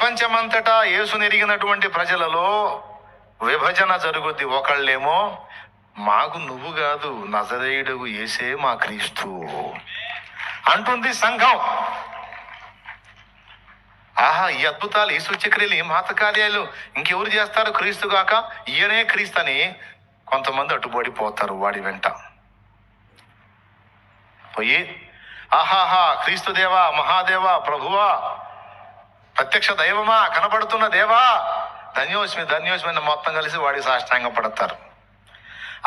ప్రపంచమంతటా యేసుని ఎరిగినటువంటి ప్రజలలో విభజన జరుగుద్ది. ఒకళ్ళేమో మాకు నువ్వు కాదు, నజరేయుడగు యేసే మా క్రీస్తు అంటుంది సంఘం. ఆహా, ఈ అద్భుతాలు, ఈ సూచక్రియలు, ఈ మహత్కార్యాలు ఇంకెవరు చేస్తారు క్రీస్తు గాక? ఈయనే క్రీస్తు అని కొంతమంది అడ్డుపడిపోతారు వాడి వెంట పోయి. ఆహాహా, క్రీస్తు దేవా, మహాదేవా, ప్రభువా, ప్రత్యక్ష దైవమా, కనబడుతున్న దేవా, ధన్యోస్మి ధన్యోస్మి మొత్తం కలిసి వాడికి సాష్టాంగం పడతారు.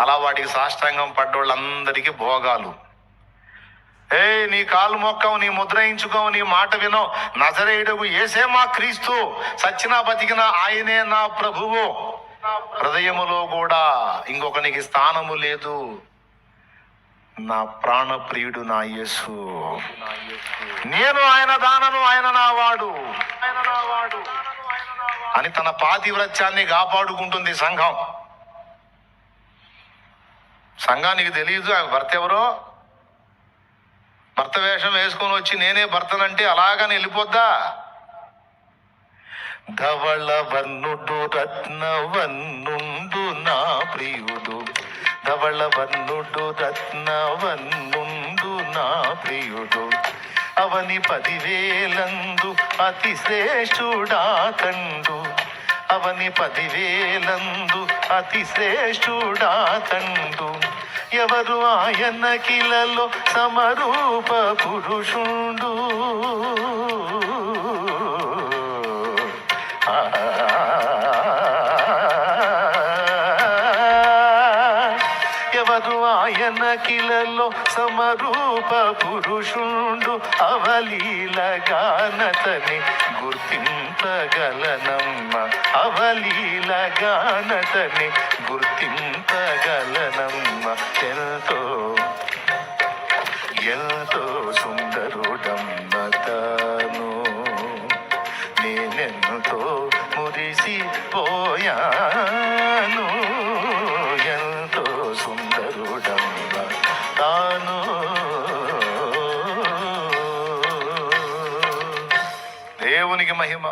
అలా వాడికి సాష్టాంగం పడ్డోళ్ళందరికీ భోగాలు. నీ కాలు మొక్కవు, నీ ముద్రయించుకోవు, నీ మాట వినవు, నజరేయుడగు యేసే మా క్రీస్తు, సచ్చినా బతికినా ఆయనే నా ప్రభువు, హృదయములో కూడా ఇంకొకనికి స్థానము లేదు, నా ప్రాణప్రియుడు నా యేసు, నేను ఆయన దానను, ఆయన నా వాడు అని తన పాతివ్రత్యాన్ని కాపాడుకుంటుంది సంఘం. సంఘానికి తెలియదు ఆమె భర్త ఎవరో. భర్త వేషం వేసుకొని వచ్చి నేనే భర్తనంటే అలాగని వెళ్ళిపోద్దా? ధవళ వర్ణుడు రత్నవన్నుండు నా ప్రియుడు, ధవళ వర్ణుడు రత్నవన్నుండు నా ప్రియుడు, అవని 10,000 అతి శ్రేష్ఠుడా తండు, అవని 10,000 అతి శ్రేష్ఠుడా తండు, ఎవరు ఆయన కిలలో సమరూప పురుషుండు, ఎవరు ఆయన కిలలో సమరూప పురుషుండు, అవలీలగానతని గుర్తింపగలనమ్మ, అవలీలగానతని గుర్తింపగలనమ్మ, ఎంతో ఎంతో సుందరుడమ్మ తాను, నేనెంతో మురిసిపోయాను, ఎంతో సుందరుడమ్మ తాను. దేవునికి మహిమ.